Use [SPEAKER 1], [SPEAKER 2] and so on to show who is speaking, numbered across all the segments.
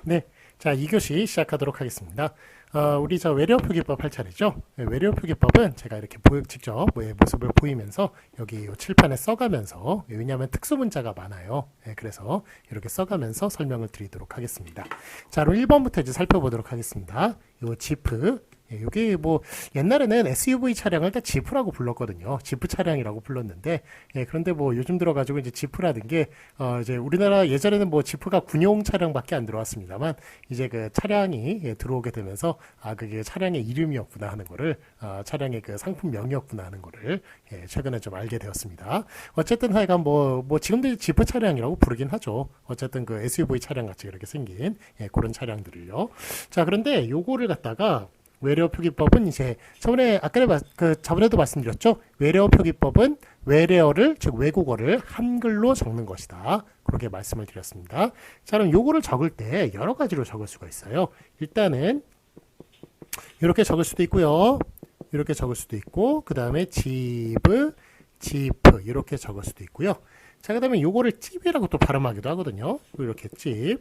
[SPEAKER 1] 네, 자, 2교시 시작하도록 하겠습니다. 우리 외래어 표기법 할 차례죠. 네, 외래어 표기법은 제가 이렇게 직접 모습을 보이면서 여기 요 칠판에 써가면서, 왜냐하면 특수 문자가 많아요. 네, 그래서 이렇게 써가면서 설명을 드리도록 하겠습니다. 자, 그럼 1번부터 이제 살펴보도록 하겠습니다. 요 지프. 예, 이게 뭐 옛날에는 SUV 차량을 다 지프라고 불렀거든요. 지프 차량이라고 불렀는데, 예, 그런데 뭐 요즘 들어가지고 이제 지프라는 게 이제 우리나라 예전에는 뭐 지프가 군용 차량밖에 안 들어왔습니다만 이제 그 차량이 들어오게 되면서 그게 차량의 이름이었구나 하는 거를 차량의 그 상품명이었구나 하는 거를 최근에 좀 알게 되었습니다. 어쨌든 하여간 뭐 지금도 지프 차량이라고 부르긴 하죠. 어쨌든 그 SUV 차량 같이 이렇게 생긴 그런 차량들을요. 자, 그런데 요거를 갖다가 외래어 표기법은 이제 저번에도 말씀드렸죠. 외래어 표기법은 외래어를, 즉 외국어를 한글로 적는 것이다. 그렇게 말씀을 드렸습니다. 자, 그럼 요거를 적을 때 여러 가지로 적을 수가 있어요. 일단은 이렇게 적을 수도 있고요. 이렇게 적을 수도 있고, 그 다음에 지프 이렇게 적을 수도 있고요. 자, 그 다음에 요거를 찝이라고 또 발음하기도 하거든요. 이렇게 찝,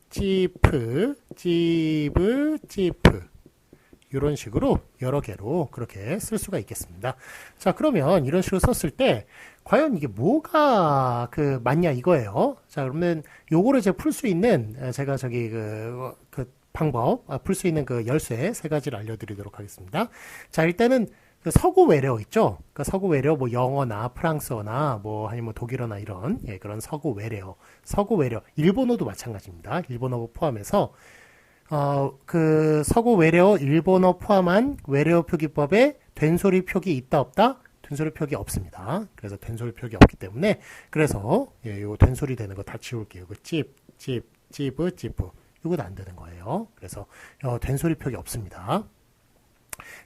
[SPEAKER 1] 지프 이런 식으로 여러 개로 그렇게 쓸 수가 있겠습니다. 자, 그러면 이런 식으로 썼을 때 과연 이게 뭐가 맞냐 이거예요. 자, 그러면 요거를 제가 풀 수 있는 제가 방법, 풀 수 있는 그 열쇠 세 가지를 알려드리도록 하겠습니다. 자, 일단은 그 서구 외래어 있죠. 그 서구 외래어 뭐 영어나 프랑스어나 뭐 아니면 독일어나 이런 그런 서구 외래어, 일본어도 마찬가지입니다. 일본어 포함해서 그 서구 외래어, 일본어 포함한 외래어 표기법에 된소리 표기 있다 없다? 된소리 표기 없습니다. 그래서 된소리 표기 없기 때문에 그래서 요 된소리 되는 거 다 지울게요. 그 지프 이것도 안 되는 거예요. 그래서 된소리 표기 없습니다.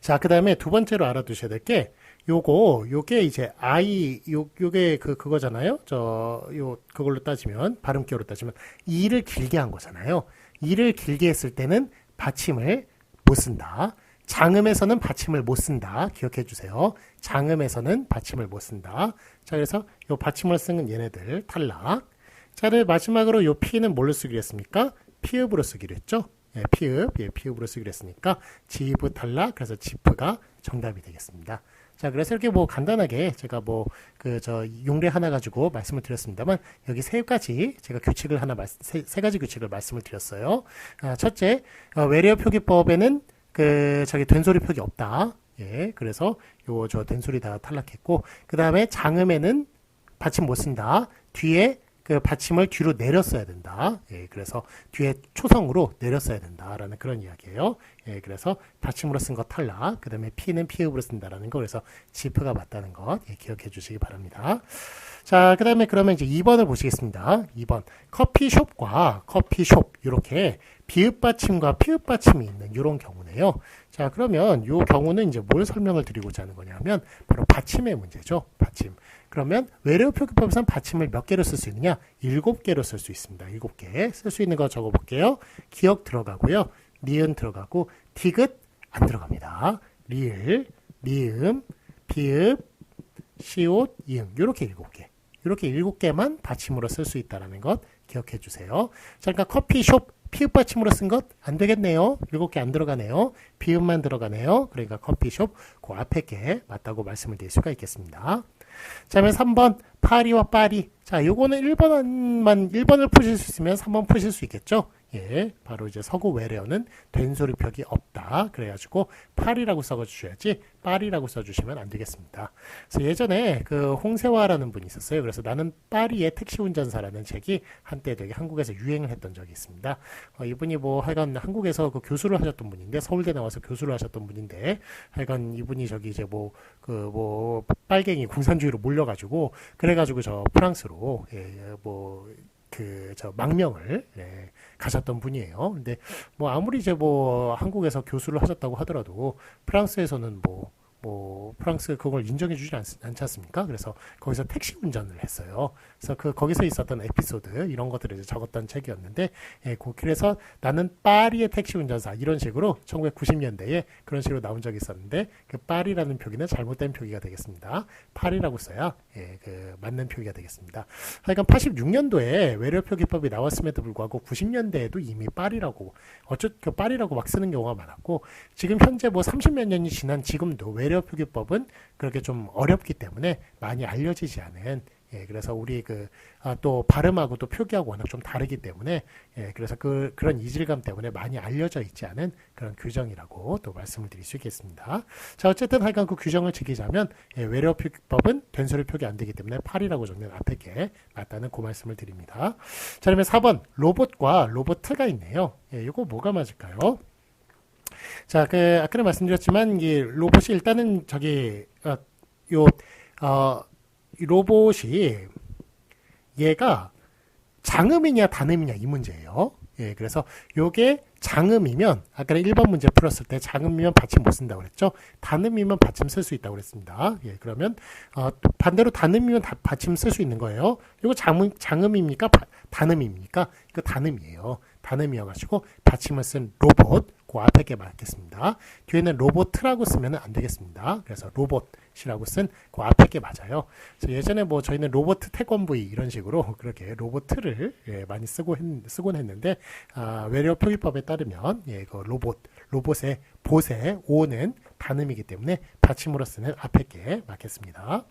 [SPEAKER 1] 자, 그 다음에 두 번째로 알아두셔야 될 게, 요게 이제 요게 그거잖아요. 그걸로 따지면, 발음기호로 따지면, 이를 길게 한 거잖아요. 이를 길게 했을 때는 받침을 못 쓴다. 장음에서는 받침을 못 쓴다. 기억해 주세요. 장음에서는 받침을 못 쓴다. 자, 그래서 요 받침을 쓰는 얘네들 탈락. 자, 마지막으로 요 피는 뭘로 쓰기로 했습니까? 피읍으로 쓰기로 했죠. 피읍으로 쓰기로 했으니까 지프 탈락. 그래서 지프가 정답이 되겠습니다. 자, 그래서 이렇게 뭐 간단하게 제가 용례 하나 가지고 말씀을 드렸습니다만 여기 세 가지 규칙을 말씀을 드렸어요. 첫째, 외래어 표기법에는 된소리 표기 없다. 예, 그래서 된소리 다 탈락했고, 그 다음에 장음에는 받침 못 쓴다. 뒤에 그 받침을 뒤로 내렸어야 된다. 예, 그래서 뒤에 초성으로 내렸어야 된다라는 그런 이야기예요. 예, 그래서 받침으로 쓴 거 탈락. 그 다음에 피는 피읍으로 쓴다라는 거. 그래서 지프가 맞다는 것 기억해 주시기 바랍니다. 자, 그 다음에 그러면 이제 2번을 보시겠습니다. 2번 커피숍과 커피숍 이렇게 비읍 받침과 피읍 받침이 있는 이런 경우네요. 자, 그러면 이 경우는 이제 뭘 설명을 드리고자 하는 거냐면 바로 받침의 문제죠. 받침. 그러면 외래어 표기법에서는 받침을 몇 개로 쓸 수 있느냐? 7개로 쓸 수 있습니다. 7개. 쓸 수 있는 거 적어볼게요. 기억 들어가고요. 니은 들어가고 디귿 안 들어갑니다. 리을, 미음, 비읍, 시옷, 이응. 이렇게 7개. 이렇게 7개만 받침으로 쓸 수 있다는 것 기억해 주세요. 자, 그러니까 커피숍 피읍 받침으로 쓴 것 안 되겠네요. 7개 안 들어가네요. 비읍만 들어가네요. 그러니까 커피숍 그 앞에 게 맞다고 말씀을 드릴 수가 있겠습니다. 자, 그러면 3번 파리와 파리. 자, 요거는 1번을 푸실 수 있으면 3번 푸실 수 있겠죠. 예, 바로 이제 서구 외래어는 된소리 표기 없다. 그래가지고 파리라고 써주셔야지 파리라고 써주시면 안 되겠습니다. 그래서 예전에 그 홍세화라는 분이 있었어요. 그래서 나는 파리의 택시 운전사라는 책이 한때 되게 한국에서 유행을 했던 적이 있습니다. 이분이 뭐 하여간 한국에서 그 교수를 하셨던 분인데, 서울대 나와서 교수를 하셨던 분인데, 하여간 이분이 이제 빨갱이 공산주의로 몰려가지고 그래가지고 저 프랑스로 망명을 가셨던 분이에요. 근데 뭐 아무리 한국에서 교수를 하셨다고 하더라도 프랑스에서는 뭐 프랑스 그걸 인정해 주지 않지 않습니까? 그래서 거기서 택시 운전을 했어요. 그래서 거기서 있었던 에피소드 이런 것들을 이제 적었던 책이었는데 그래서 나는 파리의 택시 운전사 이런 식으로 1990년대에 그런 식으로 나온 적이 있었는데 그 파리라는 표기는 잘못된 표기가 되겠습니다. 파리라고 써야 그 맞는 표기가 되겠습니다. 하여간 86년도에 외래어 표기법이 나왔음에도 불구하고 90년대에도 이미 파리라고 그 파리라고 막 쓰는 경우가 많았고 지금 현재 뭐 30몇 년이 지난 지금도 외래어 표기법은 그렇게 좀 어렵기 때문에 많이 알려지지 않은 그래서 우리 또 발음하고 또 표기하고 워낙 좀 다르기 때문에 그래서 그런 이질감 때문에 많이 알려져 있지 않은 그런 규정이라고 또 말씀을 드릴 수 있겠습니다. 자, 어쨌든 하여간 그 규정을 지키자면 외래어 표기법은 된소리 표기 안 되기 때문에 8이라고 적는 앞에 게 맞다는 그 말씀을 드립니다. 자, 그러면 4번 로봇과 로보트가 있네요. 이거 뭐가 맞을까요? 자, 아까는 말씀드렸지만 이 로봇이 일단은 이 로봇이 얘가 장음이냐 단음이냐 이 문제예요. 그래서 요게 장음이면 아까는 1번 문제 풀었을 때 장음이면 받침 못 쓴다고 그랬죠. 단음이면 받침 쓸 수 있다고 그랬습니다. 그러면 반대로 단음이면 받침 쓸 수 있는 거예요. 이거 장음입니까? 단음입니까? 이거 단음이에요. 단음이어가지고 받침을 쓴 로봇 그 앞에 게 맞겠습니다. 뒤에는 로보트라고 쓰면 안 되겠습니다. 그래서 로봇이라고 쓴 그 앞에 게 맞아요. 그래서 예전에 뭐 저희는 로보트 태권브이 이런 식으로 그렇게 로보트를 많이 쓰곤 했는데 외래어 표기법에 따르면 그 로봇의 봇의 오는 단음이기 때문에 받침으로 쓰는 앞에 게 맞겠습니다.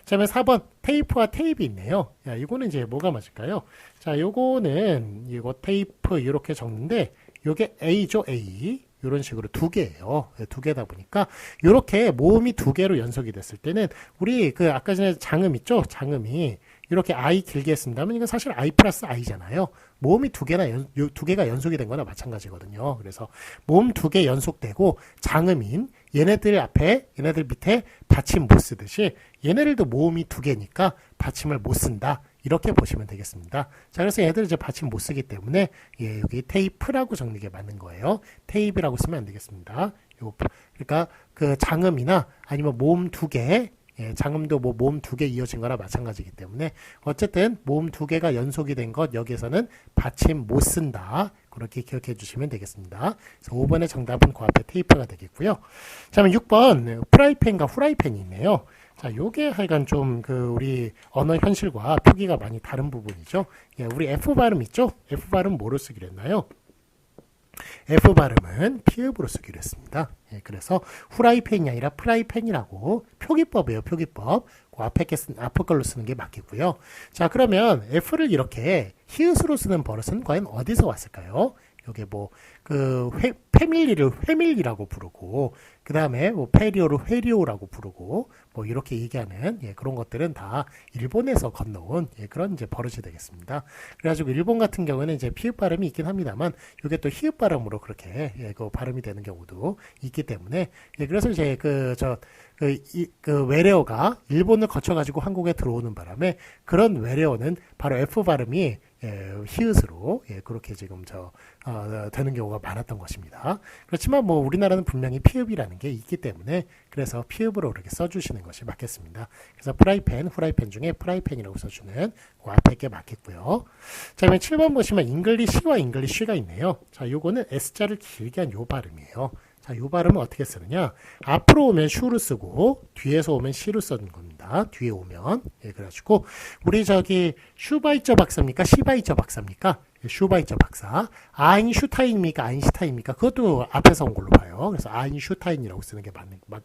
[SPEAKER 1] 자, 그러면 4번 테이프와 테이프 있네요. 야, 이거는 이제 뭐가 맞을까요? 자, 요거는 이거 테이프 이렇게 적는데 요게 A죠, A. 이런 식으로 두 개예요. 두 개다 보니까 이렇게 모음이 두 개로 연속이 됐을 때는 우리 아까 전에 장음 있죠? 장음이 이렇게 I 길게 쓴다면 이건 사실 I 플러스 I잖아요. 모음이 두 개가 연속이 된 거나 마찬가지거든요. 그래서 모음 두 개 연속되고 장음인 얘네들 밑에 받침 못 쓰듯이 얘네들도 모음이 두 개니까 받침을 못 쓴다. 이렇게 보시면 되겠습니다. 자, 그래서 얘들 이제 받침 못 쓰기 때문에 여기 테이프라고 적는 게 맞는 거예요. 테이프라고 쓰면 안 되겠습니다. 그러니까 그 장음이나 아니면 모음 두 개, 장음도 뭐 모음 두 개 이어진 거나 마찬가지이기 때문에 어쨌든 모음 두 개가 연속이 된 것 여기에서는 받침 못 쓴다. 그렇게 기억해 주시면 되겠습니다. 그래서 5번의 정답은 그 앞에 테이프가 되겠고요. 자, 그럼 6번 프라이팬과 후라이팬이 있네요. 자, 요게 하여간 좀 우리 언어 현실과 표기가 많이 다른 부분이죠. 우리 F 발음 있죠? F 발음 뭐로 쓰기로 했나요? F 발음은 피읍으로 쓰기로 했습니다. 그래서 후라이팬이 아니라 프라이팬이라고 표기법이에요. 표기법. 그 앞에 걸로 쓰는 게 맞겠고요. 자, 그러면 F를 이렇게 히읗으로 쓰는 버릇은 과연 어디서 왔을까요? 요게 패밀리를 회밀리라고 부르고 그 다음에 페리오를 회리오라고 부르고 이렇게 얘기하는 그런 것들은 다 일본에서 건너온 그런 이제 버릇이 되겠습니다. 그래가지고 일본 같은 경우에는 이제 피읍 발음이 있긴 합니다만 이게 또 히읗 발음으로 그렇게 발음이 되는 경우도 있기 때문에 그래서 이제 외래어가 일본을 거쳐가지고 한국에 들어오는 바람에 그런 외래어는 바로 F 발음이 히읗으로 그렇게 지금 되는 경우가 많았던 것입니다. 그렇지만 뭐 우리나라는 분명히 피읍이라는 게 있기 때문에 그래서 피읍으로 이렇게 써주시는 것이 맞겠습니다. 그래서 프라이팬, 후라이팬 중에 프라이팬이라고 써주는 그 앞에 게 맞겠고요. 자, 그러면 7번 보시면 잉글리시와 잉글리쉬가 있네요. 자, 요거는 S자를 길게 한 요 발음이에요. 자, 요 발음은 어떻게 쓰느냐? 앞으로 오면 슈로 쓰고 뒤에서 오면 시로 쓰는 겁니다. 뒤에 오면 그래가지고 우리 슈바이처 박사입니까? 시바이처 박사입니까? 슈바이처 박사. 아인슈타인입니까? 아인슈타인입니까? 그것도 앞에서 온 걸로 봐요. 그래서 아인슈타인이라고 쓰는 게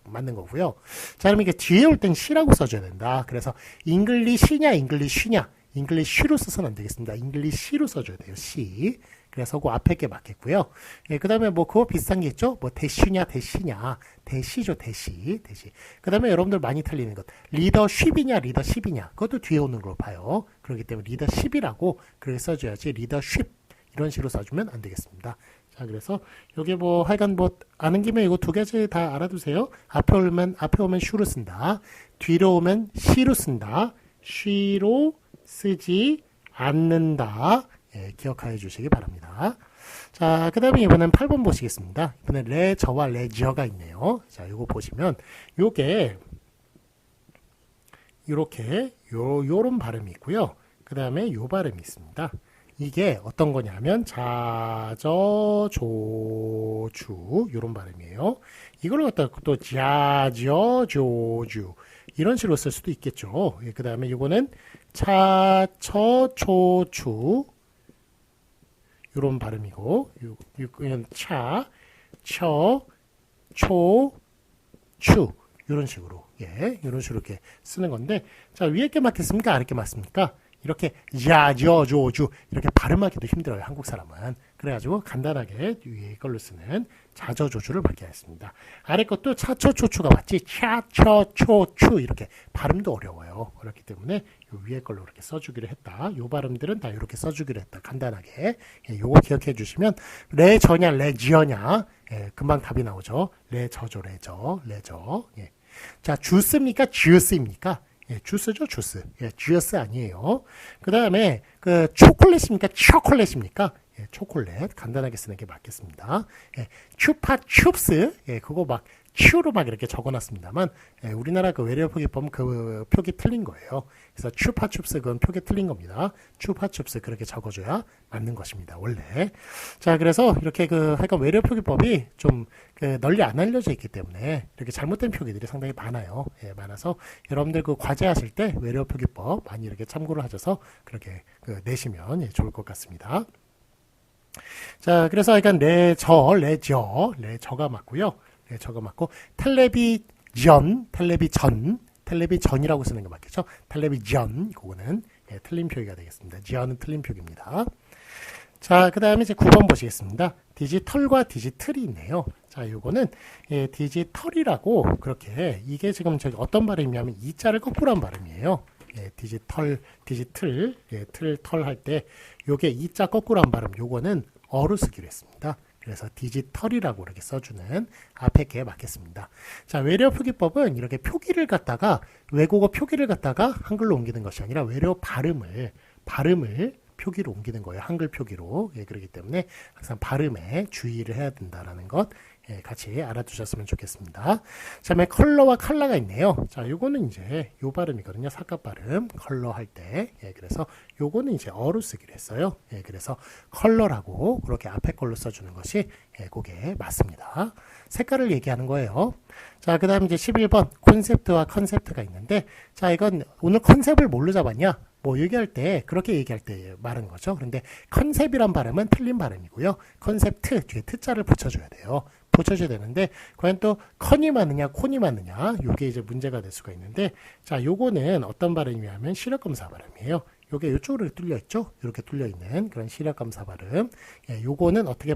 [SPEAKER 1] 맞는 거고요. 자, 그럼 이게 뒤에 올 땐 시라고 써줘야 된다. 그래서 잉글리시냐 잉글리쉬냐 잉글리쉬로 써서는 안 되겠습니다. 잉글리시로 써줘야 돼요. 시. 그래서 그 앞에 게 맞겠고요. 그 다음에 그거 비슷한 게 있죠? 대시냐, 대시죠, 대시. 그 다음에 여러분들 많이 틀리는 것. 리더쉽이냐, 리더십이냐. 그것도 뒤에 오는 걸로 봐요. 그렇기 때문에 리더십이라고 그렇게 써줘야지, 리더쉽. 이런 식으로 써주면 안 되겠습니다. 자, 그래서 여기 하여간 아는 김에 이거 두 가지 다 알아두세요. 앞에 오면 슈로 쓴다. 뒤로 오면 시로 쓴다. 쉬로 쓰지 않는다. 기억하여 주시기 바랍니다. 자, 그 다음에 이번엔 8번 보시겠습니다. 이번엔 레저와 레저가 있네요. 자, 요거 보시면 요게 요렇게 요런 발음이 있고요. 그 다음에 요 발음이 있습니다. 이게 어떤 거냐면 자저 조주 요런 발음이에요. 이걸 갖다 또 자저 조주 이런 식으로 쓸 수도 있겠죠. 그 다음에 이거는 차처 초추 요런 발음이고 이건 차, 처, 초, 추 이런 식으로 이런 식으로 이렇게 쓰는 건데 자 위에 게 맞겠습니까? 아래 게 맞습니까? 이렇게 야저조주 이렇게 발음하기도 힘들어요. 한국 사람은. 그래가지고 간단하게 위에 걸로 쓰는 자저조주를 받게 했습니다. 아래 것도 차초초추가 맞지 차처초추 이렇게 발음도 어려워요. 그렇기 때문에 요 위에 걸로 이렇게 써주기로 했다. 요 발음들은 다 이렇게 써주기로 했다. 간단하게 요거 기억해 주시면 레저냐 레지어냐 금방 답이 나오죠. 레저죠 레저 자 주스입니까 주스입니까? 주스죠, 주스. 주스 아니에요. 그 다음에, 초콜릿입니까? 초콜릿입니까? 초콜릿. 간단하게 쓰는 게 맞겠습니다. 추파춥스. 그거 막, 츄로 막 이렇게 적어 놨습니다만, 우리나라 그 외래어 표기법 그 표기 틀린 거예요. 그래서 추파춥스 그건 표기 틀린 겁니다. 추파춥스 그렇게 적어줘야 맞는 것입니다. 원래. 자, 그래서 이렇게 하여간 외래어 표기법이 좀 널리 안 알려져 있기 때문에 이렇게 잘못된 표기들이 상당히 많아요. 많아서 여러분들 과제하실 때 외래어 표기법 많이 이렇게 참고를 하셔서 그렇게 내시면 좋을 것 같습니다. 자, 그래서 약간 레저가 맞고요. 저거 맞고 텔레비전이라고 쓰는 거 맞겠죠? 텔레비전 그거는 틀린 표기가 되겠습니다. 지언은 틀린 표기입니다. 자, 그 다음에 이제 9번 보시겠습니다. 디지털과 디지털이 있네요. 자, 요거는 디지털이라고 그렇게 이게 지금 저기 어떤 발음이냐면 이 자를 거꾸로 한 발음이에요. 디지털 털 할 때 요게 이 자 거꾸로 한 발음 요거는 어로 쓰기로 했습니다. 그래서 디지털이라고 이렇게 써주는 앞에 게 맞겠습니다. 자, 외래어 표기법은 이렇게 표기를 갖다가 외국어 표기를 갖다가 한글로 옮기는 것이 아니라 외래어 발음을 표기로 옮기는 거예요. 한글 표기로. 그렇기 때문에 항상 발음에 주의를 해야 된다라는 것 같이 알아두셨으면 좋겠습니다. 자, 다음에 컬러와 컬러가 있네요. 자, 요거는 이제 요 발음이거든요. 사각 발음. 컬러 할 때. 그래서 요거는 이제 어로 쓰기로 했어요. 그래서 컬러라고 그렇게 앞에 걸로 써주는 것이 그게 맞습니다. 색깔을 얘기하는 거예요. 자, 그 다음에 이제 11번 콘셉트와 컨셉트가 있는데 자, 이건 오늘 컨셉을 뭘로 잡았냐? 뭐 얘기할 때 그렇게 얘기할 때 말하는 거죠. 그런데 컨셉이란 발음은 틀린 발음이고요. 컨셉트 뒤에 트자를 붙여줘야 돼요. 붙여줘야 되는데 과연 또 컨이 맞느냐 콘이 맞느냐 요게 이제 문제가 될 수가 있는데 자 요거는 어떤 발음이냐면 시력검사 발음이에요. 요게 이쪽으로 뚫려 있죠. 이렇게 뚫려 있는 그런 시력검사 발음. 요거는 어떻게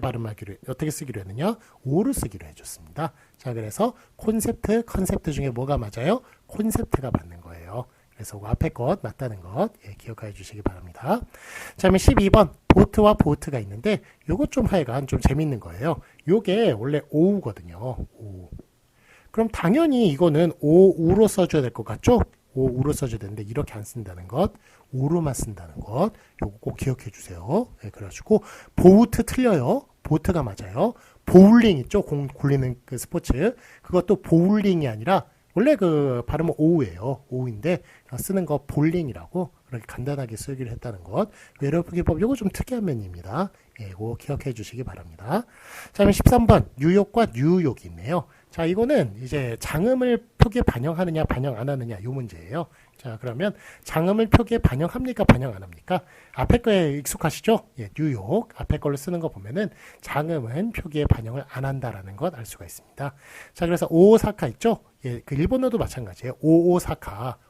[SPEAKER 1] 쓰기로 했느냐? 오로 쓰기로 해줬습니다. 자, 그래서 콘셉트, 컨셉트 중에 뭐가 맞아요? 콘셉트가 맞는 거예요. 그래서 그 앞에 것 맞다는 것 기억해 주시기 바랍니다. 자, 그러면 12번 보트와 보트가 있는데 요거 좀 하여간 좀 재밌는 거예요. 요게 원래 오우거든요. 오우. 그럼 당연히 이거는 오우로 써줘야 될 것 같죠? 오우로 써줘야 되는데 이렇게 안 쓴다는 것, 오로만 쓴다는 것 요거 꼭 기억해 주세요. 그래가지고 보트 틀려요. 보트가 맞아요. 보울링 있죠? 공 굴리는 그 스포츠. 그것도 보울링이 아니라 원래 그 발음은 오우예요. 오우인데 쓰는 거 볼링이라고 그렇게 간단하게 쓰기로 했다는 것. 외래어 표기법 요거 좀 특이한 면입니다. 이거 기억해 주시기 바랍니다. 자, 그럼 13번 뉴욕과 뉴욕이 있네요. 자, 이거는 이제 장음을 표기에 반영하느냐 반영 안 하느냐 요 문제예요. 자, 그러면 장음을 표기에 반영합니까 반영 안 합니까? 앞에 거에 익숙하시죠? 뉴욕 앞에 걸로 쓰는 거 보면은 장음은 표기에 반영을 안 한다라는 것 알 수가 있습니다. 자, 그래서 오사카 있죠? 그 일본어도 마찬가지예요.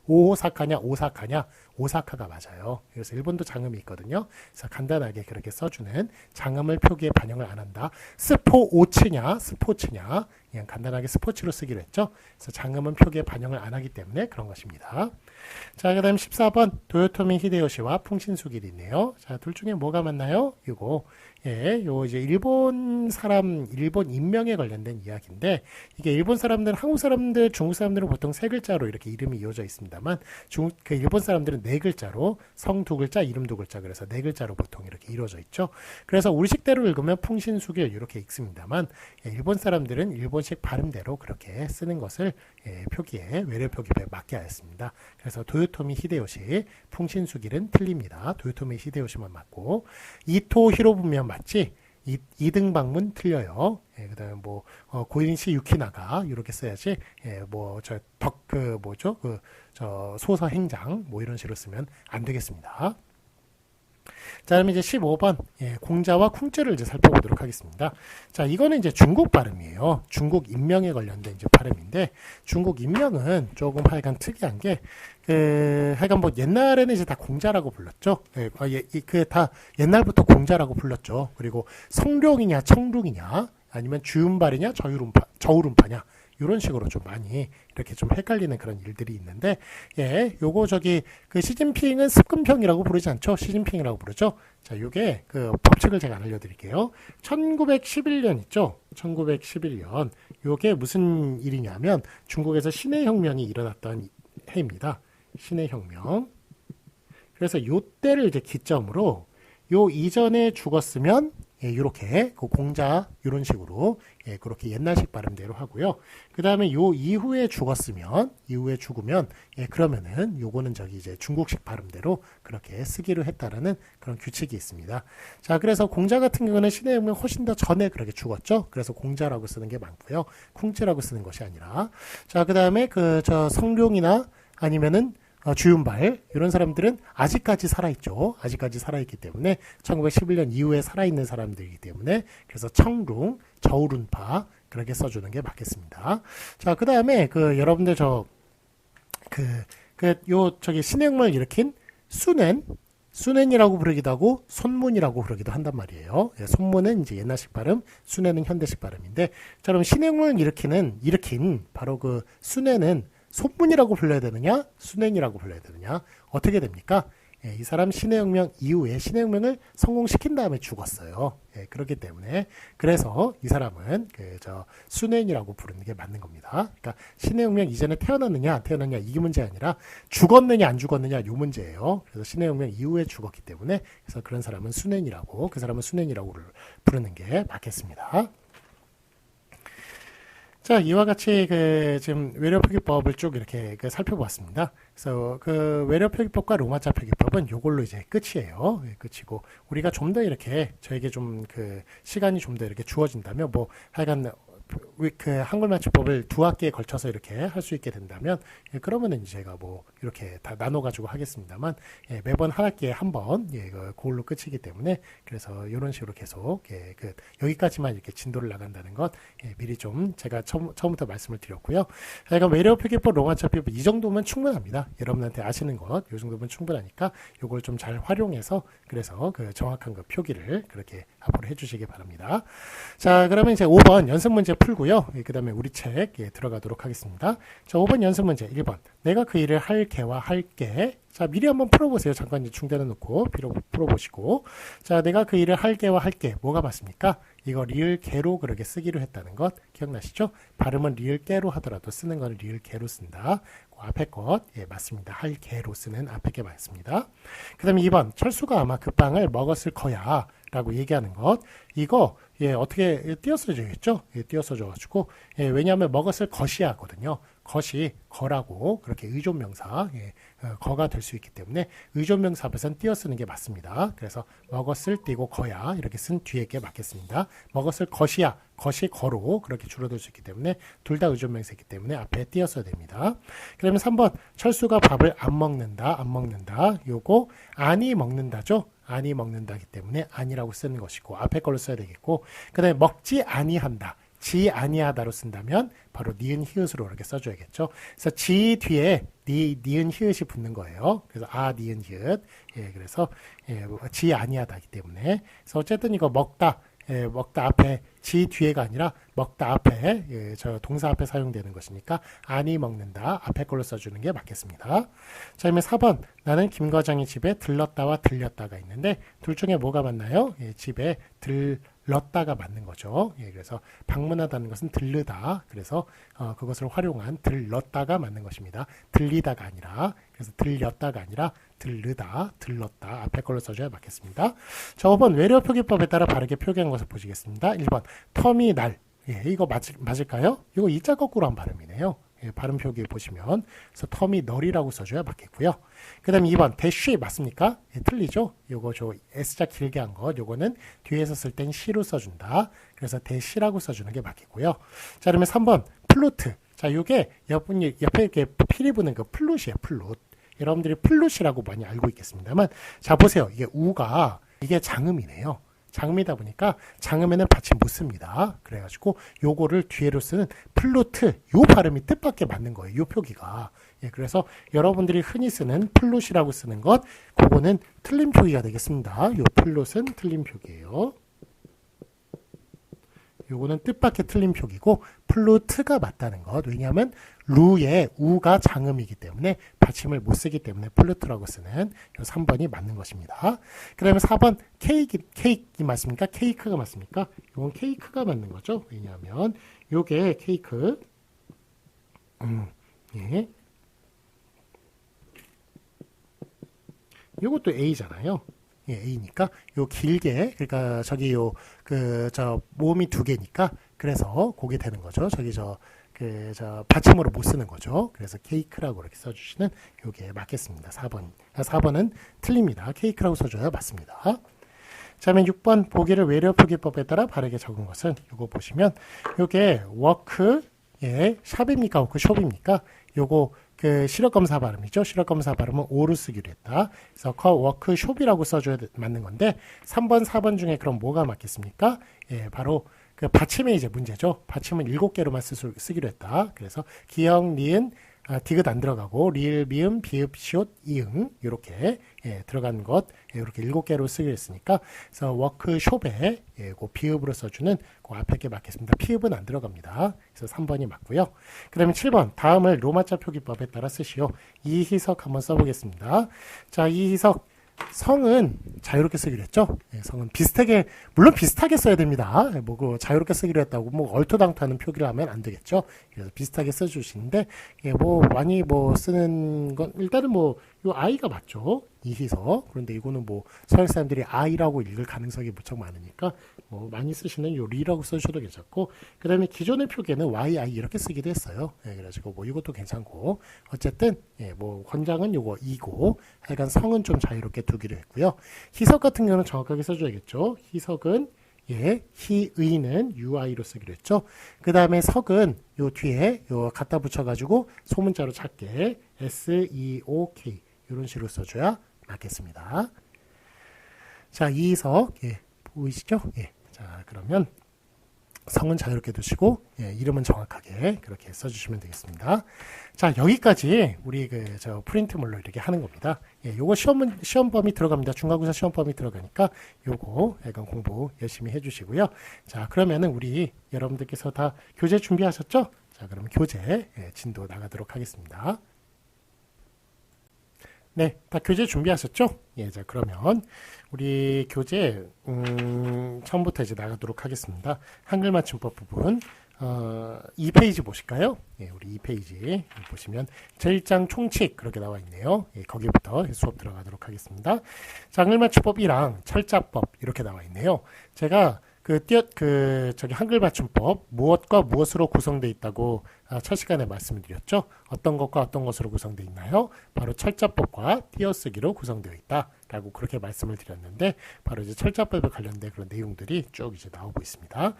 [SPEAKER 1] 오사카냐 오사카냐 오사카가 맞아요. 그래서 일본도 장음이 있거든요. 그래서 간단하게 그렇게 써주는 장음을 표기에 반영을 안 한다. 스포츠냐 그냥 간단하게 스포츠로 쓰기로 했죠. 그래서 장음은 표기에 반영을 안 하기 때문에 그런 것입니다. 자, 그 다음 14번 도요토미 히데요시와 풍신수길이 있네요. 자, 둘 중에 뭐가 맞나요? 이거 요 이제 일본 인명에 관련된 이야기인데 이게 일본 사람들, 한국 사람들, 중국 사람들은 보통 세 글자로 이렇게 이름이 이어져 있습니다. 있습니다만 그 일본 사람들은 네 글자로 성 두 글자, 이름 두 글자 그래서 네 글자로 보통 이렇게 이루어져 있죠. 그래서 우리식대로 읽으면 풍신수길 이렇게 읽습니다만 일본 사람들은 일본식 발음대로 그렇게 쓰는 것을 표기에 외래 표기에 맞게 하였습니다. 그래서 도요토미 히데요시 풍신수길은 틀립니다. 도요토미 히데요시만 맞고 이토 히로부미만 맞지. 이등 방문 틀려요. 그다음에 뭐 고인시 유키나가 이렇게 써야지. 뭐 저 그 뭐죠? 저 소서 행장 뭐 이런 식으로 쓰면 안 되겠습니다. 자, 그럼 이제 15번 공자와 쿵자를 이제 살펴보도록 하겠습니다. 자, 이거는 이제 중국 발음이에요. 중국 인명에 관련된 이제 발음인데 중국 인명은 조금 하여간 특이한 게 하여간 뭐 옛날에는 이제 다 공자라고 불렀죠. 다 옛날부터 공자라고 불렀죠. 그리고 성룡이냐 청룡이냐 아니면 주윤발이냐 저울음파냐 이런 식으로 좀 많이 이렇게 좀 헷갈리는 그런 일들이 있는데, 요거 그 시진핑은 습근평이라고 부르지 않죠? 시진핑이라고 부르죠? 자, 요게 그 법칙을 제가 알려드릴게요. 1911년 있죠? 1911년. 요게 무슨 일이냐면 중국에서 신해혁명이 일어났던 해입니다. 신해혁명. 그래서 요 때를 이제 기점으로 요 이전에 죽었으면 이렇게 그 공자 이런 식으로 그렇게 옛날식 발음대로 하고요. 그 다음에 요 이후에 죽으면 그러면은 요거는 저기 이제 중국식 발음대로 그렇게 쓰기로 했다라는 그런 규칙이 있습니다. 자, 그래서 공자 같은 경우는 신해혁명 훨씬 더 전에 그렇게 죽었죠. 그래서 공자라고 쓰는 게 많고요. 쿵제라고 쓰는 것이 아니라. 자, 그 다음에 저 성룡이나 아니면은 주윤발 이런 사람들은 아직까지 살아있죠. 아직까지 살아있기 때문에 1911년 이후에 살아있는 사람들이기 때문에 그래서 청룡, 저울운파 그렇게 써주는 게 맞겠습니다. 자, 그 다음에 여러분들 저기 신해혁명을 일으킨 수넨이라고 부르기도 하고 손문이라고 부르기도 한단 말이에요. 손문은 이제 옛날식 발음, 수넨은 현대식 발음인데, 자, 그럼 신해혁명을 일으킨 바로 그 수넨은 손문이라고 불러야 되느냐, 수넨이라고 불러야 되느냐, 어떻게 됩니까? 이 사람 신해혁명 이후에 신해혁명을 성공시킨 다음에 죽었어요. 그렇기 때문에 그래서 이 사람은 수넨이라고 부르는 게 맞는 겁니다. 그러니까 신해혁명 이전에 태어났느냐 안 태어났느냐 이게 문제 아니라 죽었느냐 안 죽었느냐 요 문제예요. 그래서 신해혁명 이후에 죽었기 때문에 그래서 그런 사람은 수넨이라고 부르는 게 맞겠습니다. 자, 이와 같이 지금 외래표기법을 쭉 이렇게 살펴보았습니다. 그래서 외래어 표기법과 로마자 표기법은 요걸로 이제 끝이에요. 끝이고 우리가 좀 더 이렇게 저에게 좀 시간이 좀 더 이렇게 주어진다면 뭐 하여간 한글 맞춤법을 두 학기에 걸쳐서 이렇게 할 수 있게 된다면 그러면은 제가 뭐 이렇게 다 나눠 가지고 하겠습니다만 매번 한 학기에 한 번 그걸로 끝이기 때문에 그래서 이런 식으로 계속 여기까지만 이렇게 진도를 나간다는 것 미리 좀 제가 처음부터 말씀을 드렸고요. 그러니까 외래어 표기법, 로마자 표기법 이 정도면 충분합니다. 여러분한테 아시는 것 이 정도면 충분하니까 이걸 좀 잘 활용해서 그래서 정확한 표기를 그렇게 앞으로 해주시기 바랍니다. 자, 그러면 이제 5번 연습 문제 풀고요. 그 다음에 우리 책 들어가도록 하겠습니다. 자, 5번 연습 문제 1번. 내가 그 일을 할 개와 할게. 자, 미리 한번 풀어보세요. 잠깐 이제 중단해 놓고 풀어보시고. 자, 내가 그 일을 할 개와 할게. 뭐가 맞습니까? 이거 리을 개로 그렇게 쓰기로 했다는 것 기억나시죠? 발음은 리을 깨로 하더라도 쓰는 건 리을 개로 쓴다. 그 앞에 것 맞습니다. 할 개로 쓰는 앞에 게 맞습니다. 그 다음에 2번. 철수가 아마 그 빵을 먹었을 거야. 라고 얘기하는 것. 이거 어떻게 띄어써줘야겠죠? 띄어써줘가지고 왜냐하면 먹었을 것이야 하거든요. 것이 거라고 그렇게 의존명사 거가 될 수 있기 때문에 의존명사 앞에서는 띄어쓰는 게 맞습니다. 그래서 먹었을 띄고 거야 이렇게 쓴 뒤에 게 맞겠습니다. 먹었을 것이야 것이 거로 그렇게 줄어들 수 있기 때문에 둘 다 의존명사이기 때문에 앞에 띄어써야 됩니다. 그러면 3번 철수가 밥을 안 먹는다 요거 아니 먹는다죠. 아니 먹는다기 때문에 아니라고 쓰는 것이고 앞에 걸로 써야 되겠고 그 다음에 먹지 아니한다. 지 아니하다로 쓴다면 바로 니은 히읗으로 이렇게 써줘야겠죠. 그래서 지 뒤에 니은 히읗이 붙는 거예요. 그래서 니은 히읗. 그래서 지 아니하다기 때문에 그래서 어쨌든 이거 먹다 앞에 지 뒤에가 아니라 먹다 앞에 저 동사 앞에 사용되는 것이니까 아니 먹는다 앞에 걸로 써주는 게 맞겠습니다. 자, 그러면 4번 나는 김 과장의 집에 들렀다와 들렸다가 있는데 둘 중에 뭐가 맞나요? 집에 들렀다가 맞는 거죠. 예, 그래서 방문하다는 것은 들르다. 그래서 그것을 활용한 들렀다가 맞는 것입니다. 들리다가 아니라, 그래서 들렸다가 아니라 들르다, 들렀다. 앞에 걸로 써줘야 맞겠습니다. 자, 5번 외래어 표기법에 따라 바르게 표기한 것을 보시겠습니다. 1번 터미날. 예, 이거 맞을까요? 이거 이자 거꾸로 한 발음이네요. 예, 발음 표기 보시면 그래서 터미널이라고 써줘야 맞겠고요. 그 다음에 2번 대쉬 맞습니까? 예, 틀리죠? 요거 저 S자 길게 한 거 요거는 뒤에서 쓸 땐 C로 써준다. 그래서 대쉬라고 써주는 게 맞겠고요. 자, 그러면 3번 플루트. 자, 요게 옆에 이렇게 피리 부는 그 플룻이에요. 플룻. 여러분들이 플룻이라고 많이 알고 있겠습니다만, 자 보세요. 이게 우가 이게 장음이네요. 장음이다 보니까 장음에는 받침 못 씁니다. 그래가지고 요거를 뒤에로 쓰는 플루트, 요 발음이 뜻밖의 맞는 거예요. 요 표기가. 예, 그래서 여러분들이 흔히 쓰는 플룻이라고 쓰는 것, 그거는 틀린 표기가 되겠습니다. 요 플룻은 틀린 표기예요. 요거는 뜻밖의 틀린 표기고 플루트가 맞다는 것. 왜냐하면 루의 우가 장음이기 때문에 받침을 못 쓰기 때문에 플루트라고 쓰는 요 3번이 맞는 것입니다. 그 다음에 4번 케이크 맞습니까? 케이크가 맞습니까? 요건 케이크가 맞는 거죠. 왜냐하면 요게 케이크 예. 요것도 A잖아요. 예, A니까 요 길게 그러니까 저기 요 저 모음이 두 개니까 그래서 그게 되는 거죠. 저기 저 받침으로 못 쓰는 거죠. 그래서 케이크라고 이렇게 써주시는 요게 맞겠습니다. 4번은 틀립니다. 케이크라고 써줘야 맞습니다. 자, 그러면 6번 보기를 외래어 표기법에 따라 바르게 적은 것은 요거 보시면 요게 워크 예, 샵입니까? 워크숍입니까? 요거 그 실력검사 발음이죠. 실력검사 발음은 오로 쓰기로 했다. 그래서 워크숍이라고 써줘야 맞는 건데 3번, 4번 중에 그럼 뭐가 맞겠습니까? 예, 바로 그 받침의 이제 문제죠. 받침은 7개로만 쓰기로 했다. 그래서 기역, 니은, 디귿 안 들어가고 리을, 미음, 비읍, 시옷, 이응 이렇게 예, 들어간 것 이렇게 7개로 쓰기로 했으니까 그래서 워크숍에 예, 그 비읍으로 써주는 그 앞에 게 맞겠습니다. 피읍은 안 들어갑니다. 그래서 3번이 맞고요. 그 다음에 7번 다음을 로마자 표기법에 따라 쓰시오. 이희석 한번 써보겠습니다. 자, 이희석 성은 자유롭게 쓰기로 했죠. 예, 성은 비슷하게 물론 비슷하게 써야 됩니다. 뭐 그 자유롭게 쓰기로 했다고 뭐 얼토당토하는 표기를 하면 안 되겠죠. 그래서 비슷하게 써주시는데 예, 뭐 많이 뭐 쓰는 건 일단은 뭐 요 아이가 맞죠. 이희석. 그런데 이거는 뭐 서양 사람들이 아이라고 읽을 가능성이 무척 많으니까 뭐 많이 쓰시는 요 리라고 써주셔도 괜찮고 그 다음에 기존의 표기에는 YI 이렇게 쓰기도 했어요. 예, 그래가지고 뭐 이것도 괜찮고 어쨌든 예, 뭐 권장은 요거 이고 하여간 성은 좀 자유롭게 두기로 했고요. 희석 같은 경우는 정확하게 써줘야겠죠. 희석은 예, 희의는 UI로 쓰기로 했죠. 그 다음에 석은 요 뒤에 요 갖다 붙여가지고 소문자로 작게 SEOK 이런 식으로 써줘야 맞겠습니다. 자, 이석 예, 보이시죠? 예, 자 그러면 성은 자유롭게 두시고 예, 이름은 정확하게 그렇게 써주시면 되겠습니다. 자, 여기까지 우리 저 프린트물로 이렇게 하는 겁니다. 예, 요거 시험 범위 들어갑니다. 중간고사 시험 범위 들어가니까 요거 약간 공부 열심히 해주시고요. 자, 그러면은 우리 여러분들께서 다 교재 준비하셨죠? 자, 그러면 교재 예, 진도 나가도록 하겠습니다. 네, 다 교재 준비하셨죠? 예, 자, 그러면 우리 교재 처음부터 이제 나가도록 하겠습니다. 한글 맞춤법 부분 2페이지 보실까요? 예, 우리 2페이지 보시면 제1장 총칙 그렇게 나와 있네요. 예, 거기부터 수업 들어가도록 하겠습니다. 자, 한글 맞춤법 1항 철자법 이렇게 나와 있네요. 제가 저기 한글 맞춤법 무엇과 무엇으로 구성되어 있다고 첫 시간에 말씀을 드렸죠. 어떤 것과 어떤 것으로 구성되어 있나요? 바로 철자법과 띄어쓰기로 구성되어 있다라고 그렇게 말씀을 드렸는데 바로 이제 철자법에 관련된 그런 내용들이 쭉 이제 나오고 있습니다.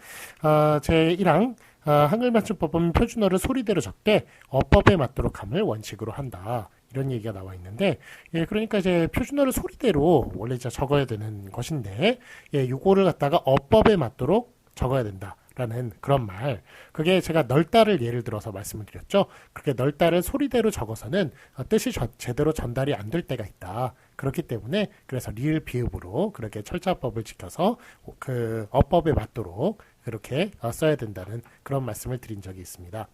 [SPEAKER 1] 제 1항 한글 맞춤법은 표준어를 소리대로 적되 어법에 맞도록 함을 원칙으로 한다. 이런 얘기가 나와 있는데, 예, 그러니까 이제 표준어를 소리대로 원래 이제 적어야 되는 것인데, 예, 요거를 갖다가 어법에 맞도록 적어야 된다라는 그런 말. 그게 제가 넓다를 예를 들어서 말씀을 드렸죠. 그렇게 넓다를 소리대로 적어서는 뜻이 제대로 전달이 안 될 때가 있다. 그렇기 때문에 그래서 리을 비읍으로 그렇게 철자법을 지켜서 그 어법에 맞도록 그렇게 써야 된다는 그런 말씀을 드린 적이 있습니다.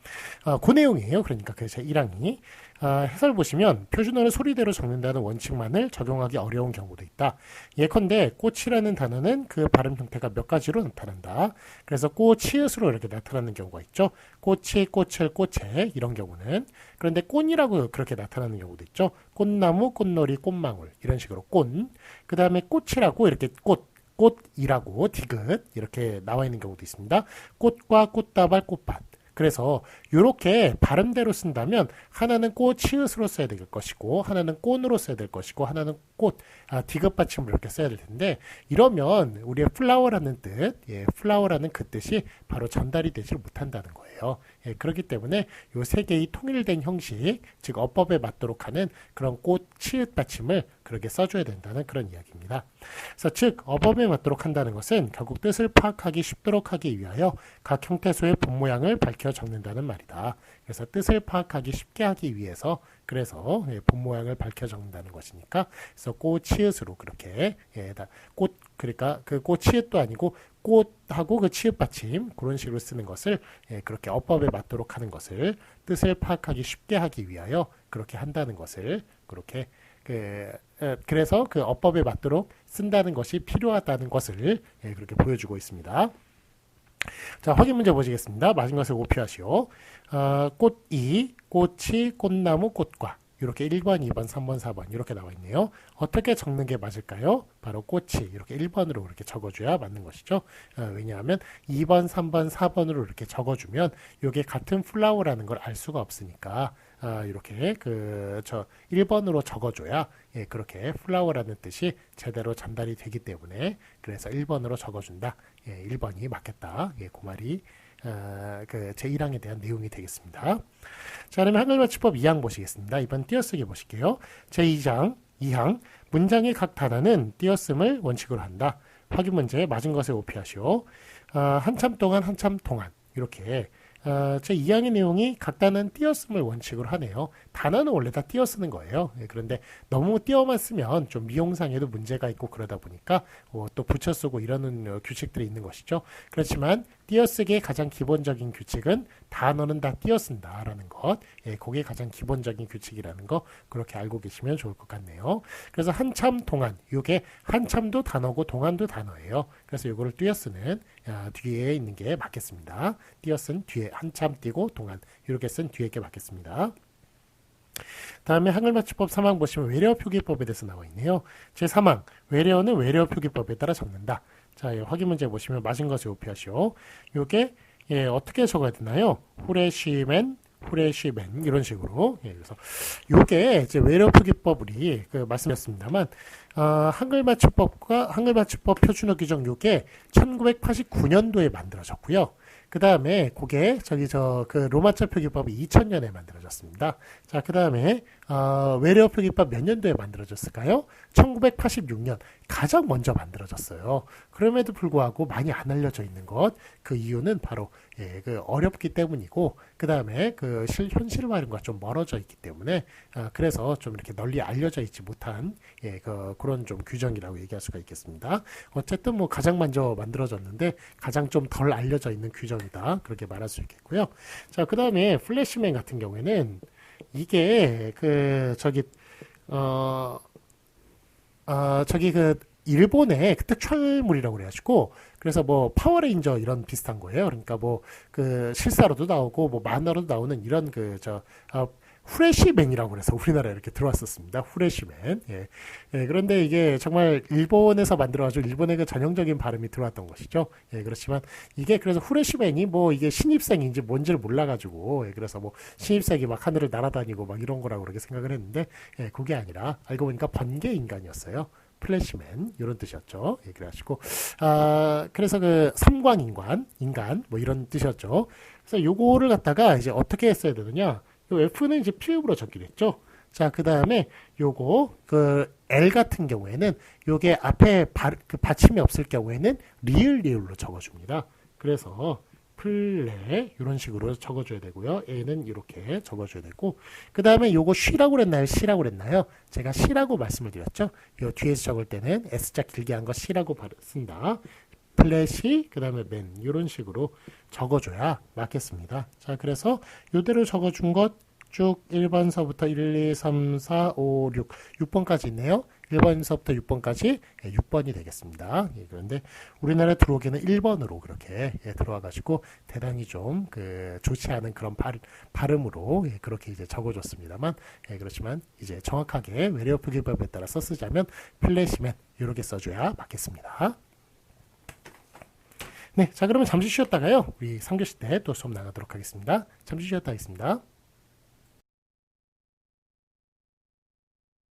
[SPEAKER 1] 그 내용이에요. 그러니까 그 제 1항이 해설 보시면 표준어를 소리대로 적는다는 원칙만을 적용하기 어려운 경우도 있다. 예컨대 꽃이라는 단어는 그 발음 형태가 몇 가지로 나타난다. 그래서 꽃이웃으로 이렇게 나타나는 경우가 있죠. 꽃이, 꽃을, 꽃에 이런 경우는. 그런데 꽃이라고 그렇게 나타나는 경우도 있죠. 꽃나무, 꽃놀이, 꽃망울 이런 식으로 꽃. 그 다음에 꽃이라고 이렇게 꽃이라고 디귿 이렇게 나와 있는 경우도 있습니다. 꽃과 꽃다발, 꽃밭. 그래서 이렇게 발음대로 쓴다면 하나는 꽃이웃으로 써야 될 것이고 하나는 꽃으로 써야 될 것이고 하나는 꽃, 디귿 받침으로 이렇게 써야 될 텐데 이러면 우리의 플라워라는 뜻, 플라워라는 그 뜻이 바로 전달이 되지 못한다는 거예요. 그렇기 때문에 이 세 개의 통일된 형식, 즉 어법에 맞도록 하는 그런 꽃, 치읓 받침을 그렇게 써줘야 된다는 그런 이야기입니다. 그래서 즉 어법에 맞도록 한다는 것은 결국 뜻을 파악하기 쉽도록 하기 위하여 각 형태소의 본 모양을 밝혀 적는다는 말이다. 그래서 뜻을 파악하기 쉽게 하기 위해서 그래서 본 모양을 밝혀 적는다는 것이니까 그래서 꽃 치읓으로 그렇게 꽃 그러니까 그 꽃 치읓도 아니고 꽃하고 그 치읓 받침 그런 식으로 쓰는 것을 그렇게 어법에 맞도록 하는 것을 뜻을 파악하기 쉽게 하기 위하여 그렇게 한다는 것을 그렇게 그래서 그 어법에 맞도록 쓴다는 것이 필요하다는 것을 그렇게 보여주고 있습니다. 자, 확인 문제 보시겠습니다. 맞은 것을 오피하시오. 꽃이, 꽃이, 꽃나무, 꽃과 이렇게 1번, 2번, 3번, 4번 이렇게 나와 있네요. 어떻게 적는 게 맞을까요? 바로 꽃이 이렇게 1번으로 이렇게 적어줘야 맞는 것이죠. 왜냐하면 2번, 3번, 4번으로 이렇게 적어주면 이게 같은 플라워라는 걸 알 수가 없으니까 이렇게 1번으로 적어줘야 그렇게 플라워라는 뜻이 제대로 전달이 되기 때문에 그래서 1번으로 적어준다. 1번이 맞겠다. 그 말이 제 1항에 대한 내용이 되겠습니다. 자, 그러면 한글맞춤법 2항 보시겠습니다. 이번 띄어쓰기 보실게요. 제 2항 문장의 각 단어는 띄어쓰기를 원칙으로 한다. 확인 문제 맞은 것을 오피하시오. 한참 동안 이렇게 제 2항의 내용이 각 단어는 띄어쓰기를 원칙으로 하네요. 단어는 원래 다 띄어쓰는 거예요. 그런데 너무 띄어만 쓰면 좀 미용상에도 문제가 있고 그러다 보니까 또 붙여 쓰고 이러는 규칙들이 있는 것이죠. 그렇지만 띄어쓰기의 가장 기본적인 규칙은 단어는 다 띄어쓴다라는 것. 그게 가장 기본적인 규칙이라는 거 그렇게 알고 계시면 좋을 것 같네요. 그래서 한참 동안 이게 한참도 단어고 동안도 단어예요. 그래서 이거를 띄어쓰는 뒤에 있는 게 맞겠습니다. 띄어쓴 뒤에 한참 띄고 동안 이렇게 쓴 뒤에 게 맞겠습니다. 다음에 한글맞춤법 3항 보시면 외래어 표기법에 대해서 나와 있네요. 제 3항 외래어는 외래어 표기법에 따라 적는다. 자, 확인 문제 보시면 맞은 것을 오피하시오. 요게 어떻게 적어야 되나요? 후레쉬맨 이런 식으로. 그래서 요게 이제 외래어 표기법이 말씀드렸습니다만 한글맞춤법 표준어 규정 요게 1989년도에 만들어졌고요. 그 다음에 그게 로마자 표기법이 2000년에 만들어졌습니다. 자, 그 다음에 외래어 표기법 몇 년도에 만들어졌을까요? 1986년 가장 먼저 만들어졌어요. 그럼에도 불구하고 많이 안 알려져 있는 것, 그 이유는 바로 어렵기 때문이고 그 다음에 현실과는 좀 멀어져 있기 때문에 그래서 좀 이렇게 널리 알려져 있지 못한 그런 좀 규정이라고 얘기할 수가 있겠습니다. 어쨌든 가장 먼저 만들어졌는데 가장 좀 덜 알려져 있는 규정이다 그렇게 말할 수 있겠고요. 자, 그 다음에 플래시맨 같은 경우에는 이게 일본의 특촬물이라고 그래가지고 그래서 파워레인저 이런 비슷한 거예요. 그러니까 실사로도 나오고 만화로도 나오는 이런 후레쉬맨이라고 그래서 우리나라에 이렇게 들어왔었습니다. 후레쉬맨. 그런데 이게 정말 일본에서 만들어가지고 일본의 그 전형적인 발음이 들어왔던 것이죠. 그렇지만 이게 그래서 후레쉬맨이 이게 신입생인지 뭔지를 몰라가지고 그래서 신입생이 막 하늘을 날아다니고 막 이런 거라고 그렇게 생각을 했는데 그게 아니라 알고 보니까 번개 인간이었어요. 플래시맨 이런 뜻이었죠. 그래가지고 그래서 삼광 인간 이런 뜻이었죠. 그래서 요거를 갖다가 이제 어떻게 했어야 되느냐? 요 F는 이제 피읍으로 적기로 했죠. 자, 그 다음에 요거 L 같은 경우에는 요게 앞에 받침이 없을 경우에는 리을로 적어줍니다. 그래서 플레 이런 식으로 적어줘야 되고요. A는 이렇게 적어줘야 되고 그 다음에 요거 쉬라고 그랬나요? C라고 그랬나요? 제가 C라고 말씀을 드렸죠. 요 뒤에서 적을 때는 S자 길게 한 거 C라고 쓴다. 플래시, 그 다음에 맨 이런 식으로 적어줘야 맞겠습니다. 자, 그래서 이대로 적어준 것 쭉 1번서부터 1, 2, 3, 4, 5, 6, 6번까지 있네요. 1번서부터 6번까지 6번이 되겠습니다. 예, 그런데 우리나라에 들어오기는 1번으로 그렇게 들어와가지고 대단히 좀 좋지 않은 그런 발음으로 그렇게 이제 적어줬습니다만, 그렇지만 이제 정확하게 외래어 표기법에 따라서 쓰자면 플래시맨 이렇게 써줘야 맞겠습니다. 네, 자 그러면 잠시 쉬었다가요 우리 3교시 때 또 수업 나가도록 하겠습니다. 잠시 쉬었다 하겠습니다.